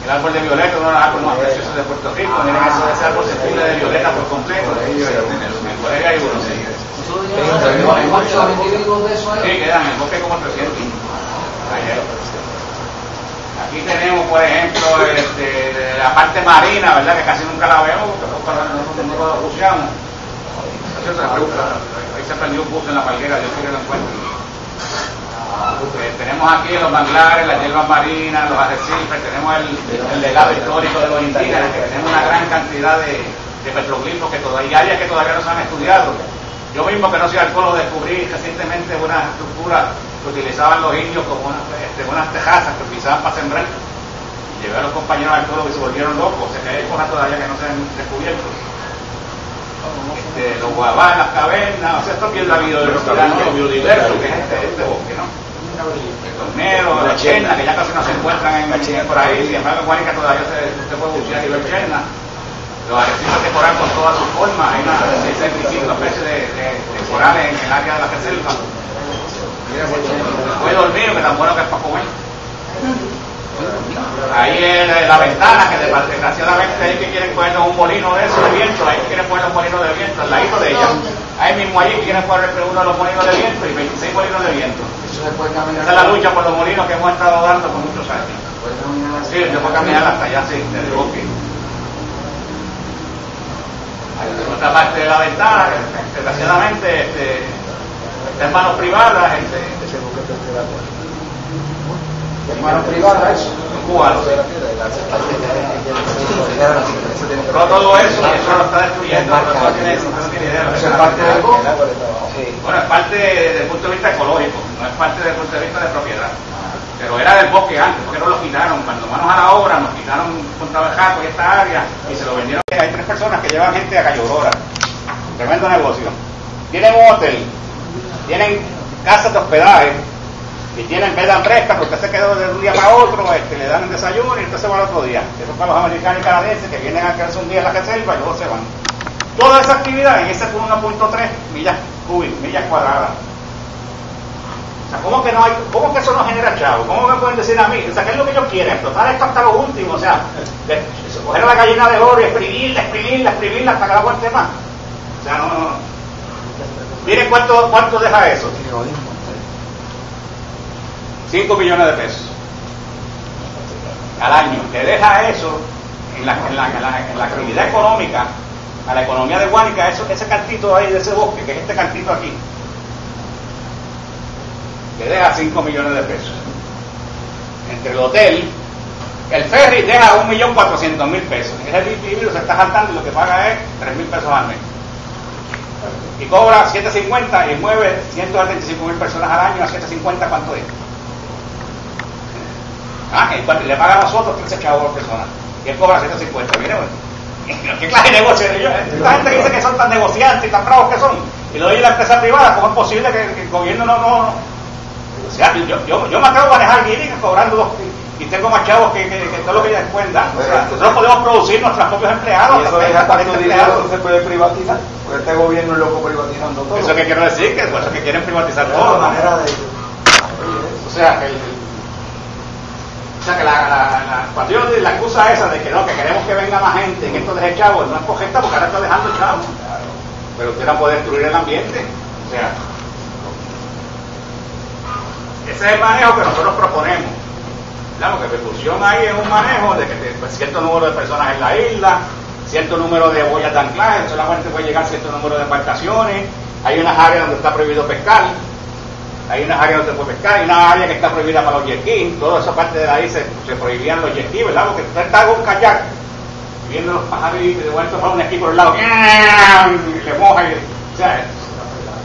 el árbol de violeta, uno de los árboles más preciosos de Puerto Rico. Miren eso, ese árbol se cubre de violeta por completo. En el colegio hay uno. ¿Hay muchos individuos de eso ahí? Sí, quedan en el bosque como 300. Aquí tenemos, por ejemplo, la parte marina, ¿verdad? Que casi nunca la vemos porque no lo buceamos. Ahí se prendió un buzo en la Palguera, yo quiero que lo encuentren. Tenemos aquí los manglares, las hierbas marinas, los arrecifes, tenemos el legado histórico de los indígenas, que tenemos una gran cantidad de petroglifos que todavía hay áreas que todavía no se han estudiado. Yo mismo, que no soy arqueólogo, descubrí recientemente una estructura que utilizaban los indios como unas tejazas que utilizaban para sembrar. Y llevé a los compañeros arqueólogos y se volvieron locos. O sea, que hay cosas todavía que no se han descubierto. Los guabás, las cavernas, o sea, esto es bien la biodiversidad, lo biodiverso que es este bosque, ¿no? El tornero, la cherna, que ya casi no se encuentran por ahí, sin embargo en Guánica todavía usted puede bucear y ver cherna. Los arrecifes de coral con todas sus formas, hay una especie de corales en el área de la reserva. El cuello dormido, que tan bueno que es para comer. Ahí es la ventana, que desgraciadamente hay que quieren ponernos un molino de eso de viento, ahí quieren poner los molinos de viento al ladito de ella. Ahí mismo allí quieren poner uno de los molinos de viento y 26 molinos de viento. Esa es la lucha por los molinos que hemos estado dando por muchos años. Sí, se puede caminar hasta allá, sí, desde el bosque. Hay otra parte de la ventana que desgraciadamente está en manos privadas. ¿Es mano privada eso? Cubano. Todo eso lo está destruyendo, no tiene idea. ¿Eso es parte del bosque? Bueno, es parte desde el punto de vista ecológico, no es parte desde el punto de vista de propiedad. Pero era del bosque antes, porque no lo quitaron. Cuando manos a la obra, nos quitaron Contra el Jaco y esta área y se lo vendieron. Hay 3 personas que llevan gente a Cayo Aurora. Tremendo negocio. Tienen un hotel, tienen casas de hospedaje y tienen bed and breakfast, porque usted se quedó de un día para otro, le dan el desayuno y usted se va al otro día. Eso es para los americanos y canadienses que vienen a quedarse un día en la reserva y luego se van. Toda esa actividad en ese 1.3 millas cuadradas. O sea, ¿cómo que no hay, cómo que eso no genera chavo? ¿Cómo me pueden decir a mí? O sea, ¿qué es lo que ellos quieren? Explotar esto hasta lo último, o sea, coger a la gallina de oro y exprimirla hasta que la aguante más. O sea, no. Miren cuánto deja eso. 5 millones de pesos al año. Que deja eso en la actividad económica, a la economía de Guánica, ese cantito ahí de ese bosque, que es este cantito aquí, que deja 5 millones de pesos. Entre el hotel, el ferry deja 1.400.000 pesos. Ese individuo se está saltando y lo que paga es 3.000 pesos al mes. Y cobra 7.50 y mueve 175.000 personas al año. A 7.50, ¿cuánto es? Y le paga a nosotros 13 chavos por persona. Y él cobra 7.50. Miren, ¿qué clase de negocio? Esta gente que dice que son tan negociantes y tan bravos que son, y lo doy en la empresa privada, ¿cómo es posible que el gobierno no? O sea, yo me acabo de manejar guiris cobrando y tengo más chavos que todo lo que ellas pueden dar. O sea, nosotros podemos producir nuestros propios empleados. Y eso es hasta tu dinero se puede privatizar, porque este gobierno es loco privatizando todo. Eso que quiero decir, que por eso que quieren privatizar todo. O sea, cuando yo la excusa esa de que no, que queremos que venga más gente y que esto deje chavos, no es correcta porque ahora está dejando chavos. Pero usted no puede destruir el ambiente. O sea, ese es el manejo que nosotros proponemos. Claro, que percusión ahí es un manejo de que cierto número de personas en la isla, cierto número de boyas de anclaje, solamente puede llegar cierto número de embarcaciones, hay unas áreas donde está prohibido pescar, hay unas áreas donde se puede pescar, hay una área que está prohibida para los jet skis, toda esa parte de ahí se prohibían los jet skis, ¿verdad? Porque usted está con un kayak, viendo los pajaritos y de vuelta para un esquí por el lado, y le moja, o sea,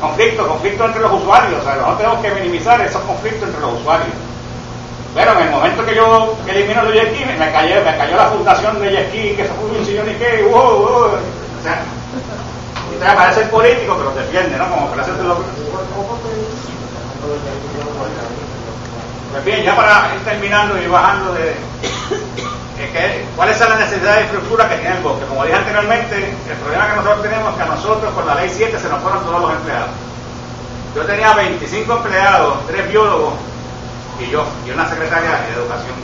conflicto entre los usuarios. O sea, nosotros tenemos que minimizar esos conflictos entre los usuarios. Pero en el momento que yo elimino los jet skis, me cayó la fundación de jet ski, que se fue un sillón y qué, o sea, y te parece el político que los defiende, ¿no? Como parece de los... Pues bien, ya para ir terminando y bajando ¿cuáles son las necesidades de infraestructura que tiene el bosque? Como dije anteriormente, el problema que nosotros tenemos es que a nosotros con la ley 7 se nos fueron todos los empleados. Yo tenía 25 empleados, 3 biólogos y una secretaria de educación.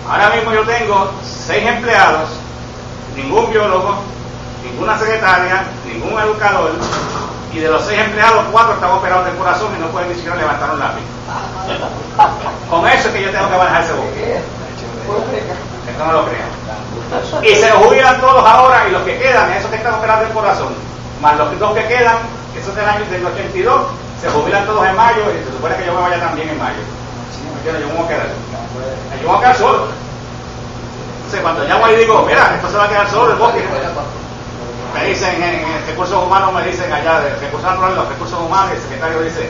Ahora mismo yo tengo 6 empleados, ningún biólogo, ninguna secretaria, ningún educador, y de los 6 empleados, 4 están operados del corazón y no pueden ni siquiera levantar un lápiz. Con eso es que yo tengo que manejar ese bosque. Esto no lo crean. Y se los jubilan todos ahora, y los que quedan, esos que están operados del corazón, más los 2 que quedan, esos del año del 82, se jubilan todos en mayo, y se supone que yo me vaya también en mayo. Yo me voy a quedar. Yo me voy a quedar solo. Entonces, cuando llamo ahí digo, mira, esto se va a quedar solo el bosque. Me dicen en recursos humanos, me dicen allá de recursos naturales, los recursos humanos, el secretario dice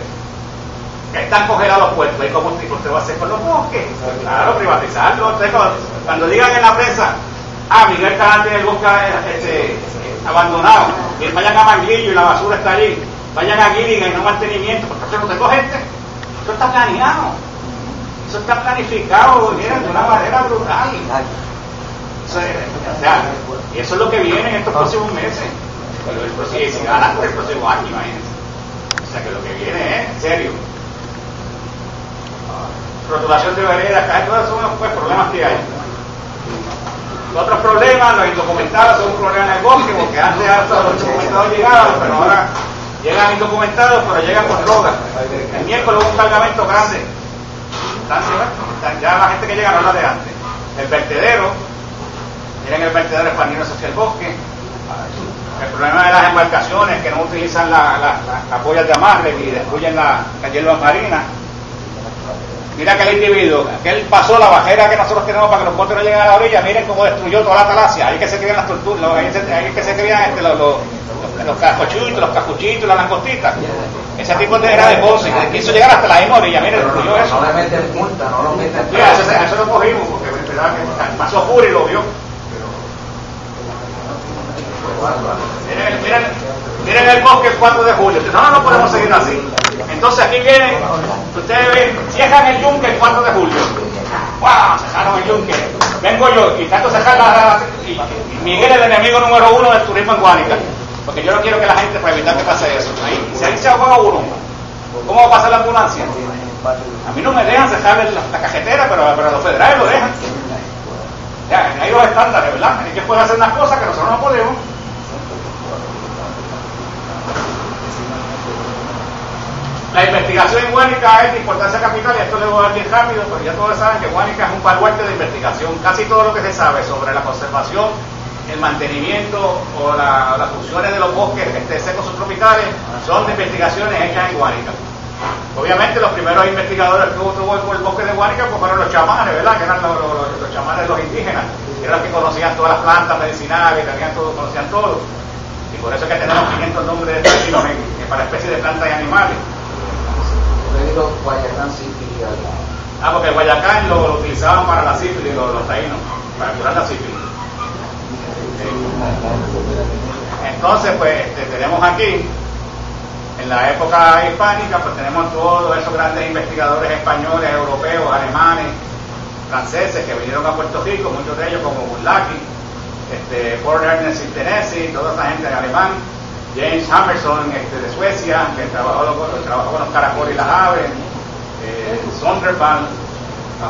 que están congelados los puestos. ¿Y cómo usted va a hacer con los bosques? Claro, privatizarlos. Cuando digan en la prensa, Miguel Canal tiene el bosque abandonado, y vayan a Manglillo y la basura está allí, vayan a Guilin y no mantenimiento, porque no tengo gente. Eso está planeado, eso está planificado, miren, de una manera brutal. O sea, y eso es lo que viene en estos próximos meses, y si ganan por el próximo año, imagínense. O sea que lo que viene es serio. Rotulación de veredas, todos esos son pues, problemas que hay. Otros problemas, los indocumentados son un problema en el bosque, porque antes los indocumentados llegaban, pero ahora llegan indocumentados, pero llegan con drogas. El miércoles hubo un cargamento grande. Ya la gente que llega no es la de antes. El vertedero, miren el vertedero expandiéndose hacia el bosque. El problema de las embarcaciones que no utilizan las boyas de amarre y destruyen la hierba marina. Mira aquel individuo, aquel pasó la bajera que nosotros tenemos para que los botes no lleguen a la orilla, miren cómo destruyó toda la talasia, ahí que se crían las tortugas, ahí que se crían los capuchitos, las langostitas. Ese tipo era de Ponce, que quiso llegar hasta la misma orilla, miren, destruyó eso. No le meten multa, no lo meten. Mira, eso lo cogimos, porque verdad que pasó Fury y lo vio. Miren el bosque el 4 de julio. No podemos seguir así. Entonces aquí vienen, ustedes ven, cierran el yunque el 4 de julio. ¡Wow! Cerraron el yunque. Vengo yo, quitando sacar y Miguel es el enemigo número 1 del turismo en Guánica. Porque yo no quiero que la gente, para evitar que pase eso. Si ahí se ahoga uno, ¿cómo va a pasar la ambulancia? A mí no me dejan cerrar la cajetera, pero los federales lo dejan. Ya, hay los estándares, ¿verdad? Ellos pueden hacer unas cosas que nosotros no podemos. La investigación en Guánica es de importancia capital, y esto le voy a dar bien rápido, porque ya todos saben que Guánica es un baluarte de investigación. Casi todo lo que se sabe sobre la conservación, el mantenimiento o las funciones de los bosques secos subtropicales son de investigaciones hechas en Guánica. Obviamente los primeros investigadores que tuvo el bosque de Guánica pues fueron los chamanes, ¿verdad? Que eran los chamanes de los indígenas, que eran los que conocían todas las plantas medicinales, conocían todo. Y por eso es que tenemos 500 nombres de términos para especies de plantas y animales. Guayacán sífilis al lado. Porque Guayacán lo utilizaban para la sífilis, los taínos, para curar la sífilis. Entonces, pues, tenemos aquí, en la época hispánica, pues tenemos todos esos grandes investigadores españoles, europeos, alemanes, franceses, que vinieron a Puerto Rico, muchos de ellos como Burlaki, Paul Ernest Tennessee, toda esa gente en alemán. James Hammerson de Suecia, que trabajó con los caracoles y las aves, Sonderban,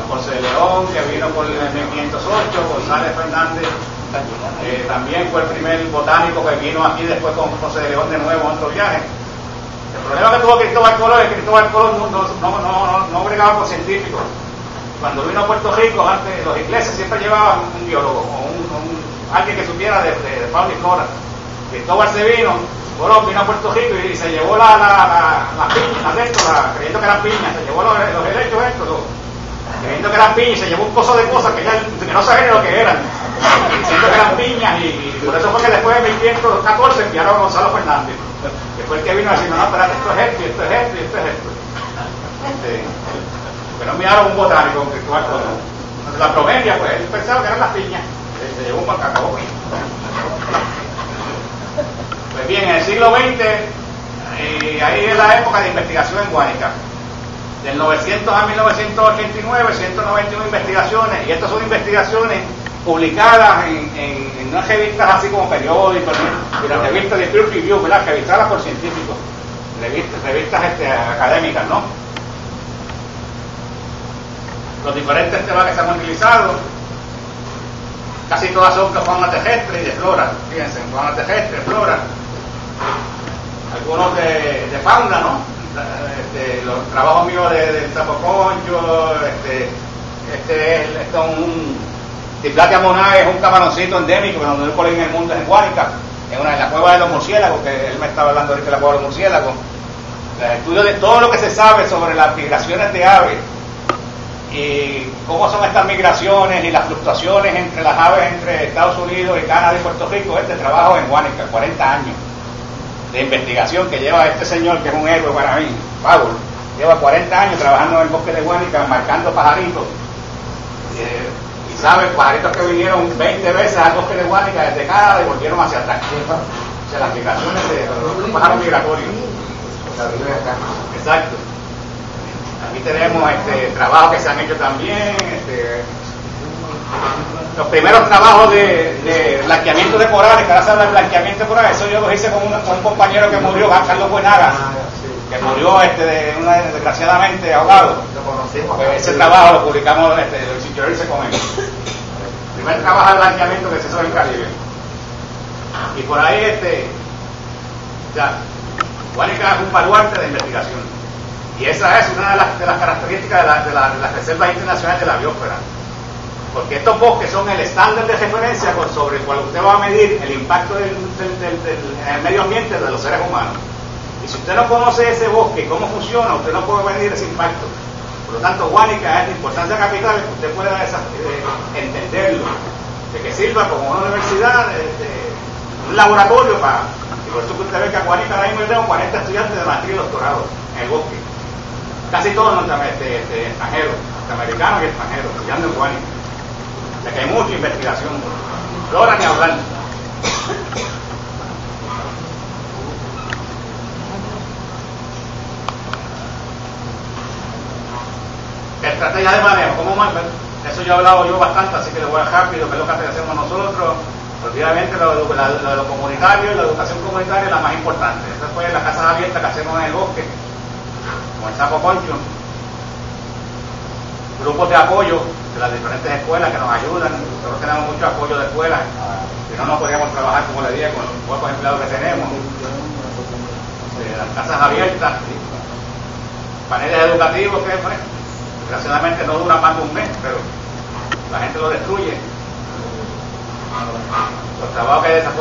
José de León, que vino por el 1508, González Fernández, también fue el primer botánico que vino aquí después con José de León de nuevo en otro viaje. El problema que tuvo Cristóbal Colón es que Cristóbal Colón no bregaba con científicos. Cuando vino a Puerto Rico, antes los ingleses siempre llevaban un biólogo o alguien que supiera de fauna y flora. Cristóbal se vino a Puerto Rico y se llevó las piñas de esto, creyendo que eran piñas, se llevó los helechos estos, creyendo que eran piñas, se llevó un pozo de cosas que no sabían lo que eran, diciendo que eran piñas, y por eso fue que después de 1514 enviaron a Gonzalo Fernández, que fue el que vino a decir, no, espérate, esto es esto, y esto es esto, y esto es esto. Que no enviaron un botánico con Cristóbal Colón. La promedia, pues él pensaba que eran las piñas, se llevó un cacao. Pues bien, en el siglo XX, ahí es la época de investigación en Guánica. Del 900 a 1989, 191 investigaciones, y estas son investigaciones publicadas en unas revistas así como periódicos, y las revistas de peer review, ¿verdad? Revisadas por científicos, revistas académicas, ¿no? Los diferentes temas que se han utilizado, casi todas son de fauna terrestre y de flora, fíjense, fauna terrestre, flora. Algunos de fauna, ¿no? Los trabajos míos del sapoconcho, Diplatia monae es un camaroncito endémico que donde por ahí en el mundo es en Guánica, en la cueva de los murciélagos, que él me estaba hablando ahorita de la cueva de los murciélagos. El estudio de todo lo que se sabe sobre las migraciones de aves y cómo son estas migraciones y las fluctuaciones entre las aves entre Estados Unidos y Canadá y Puerto Rico. Trabajo en Guánica, 40 años de investigación que lleva este señor, que es un héroe para mí, Pablo. Lleva 40 años trabajando en el bosque de Guánica, marcando pajaritos, y sabe, pajaritos que vinieron 20 veces al bosque de Guánica desde Canadá y volvieron hacia atrás. O sea, las migraciones de los pájaros migratorios. Exacto. Aquí tenemos trabajos que se han hecho también, los primeros trabajos de blanqueamiento de corales, que ahora se habla de blanqueamiento de corales. Eso yo lo hice con un compañero que murió, Carlos Buenaga, que murió desgraciadamente ahogado. Pues ese trabajo lo publicamos, lo hice con él. El primer trabajo de blanqueamiento que se hizo en el Caribe. Y por ahí, Guánica es un baluarte de investigación. Y esa es una de las características de las reservas internacionales de la biosfera. Porque estos bosques son el estándar de referencia sobre el cual usted va a medir el impacto en el medio ambiente de los seres humanos. Y si usted no conoce ese bosque y cómo funciona, usted no puede medir ese impacto. Por lo tanto, Guánica es de importancia capital que usted pueda entenderlo, de que sirva como una universidad, un laboratorio para... Y por eso que usted ve que a Guánica ahora mismo tenemos 40 estudiantes de maestría y doctorado en el bosque. Casi todos extranjeros, norteamericanos y extranjeros, estudiando en Guánica. O sea que hay mucha investigación. Flora ni hablar. Estrategia de manejo, ¿cómo más? Eso yo he hablado yo bastante, así que le voy a rápido, que es lo que hacemos nosotros. Obviamente lo comunitario y la educación comunitaria es la más importante. Eso fue las casas abiertas que hacemos en el bosque, con el sapo concho. Grupos de apoyo de las diferentes escuelas que nos ayudan. Nosotros tenemos mucho apoyo de escuelas, si no, no podríamos trabajar, como le dije, con los pocos empleados que tenemos. Las casas abiertas, paneles educativos que desgraciadamente no duran más de un mes, pero la gente lo destruye. Los trabajos que desarrollan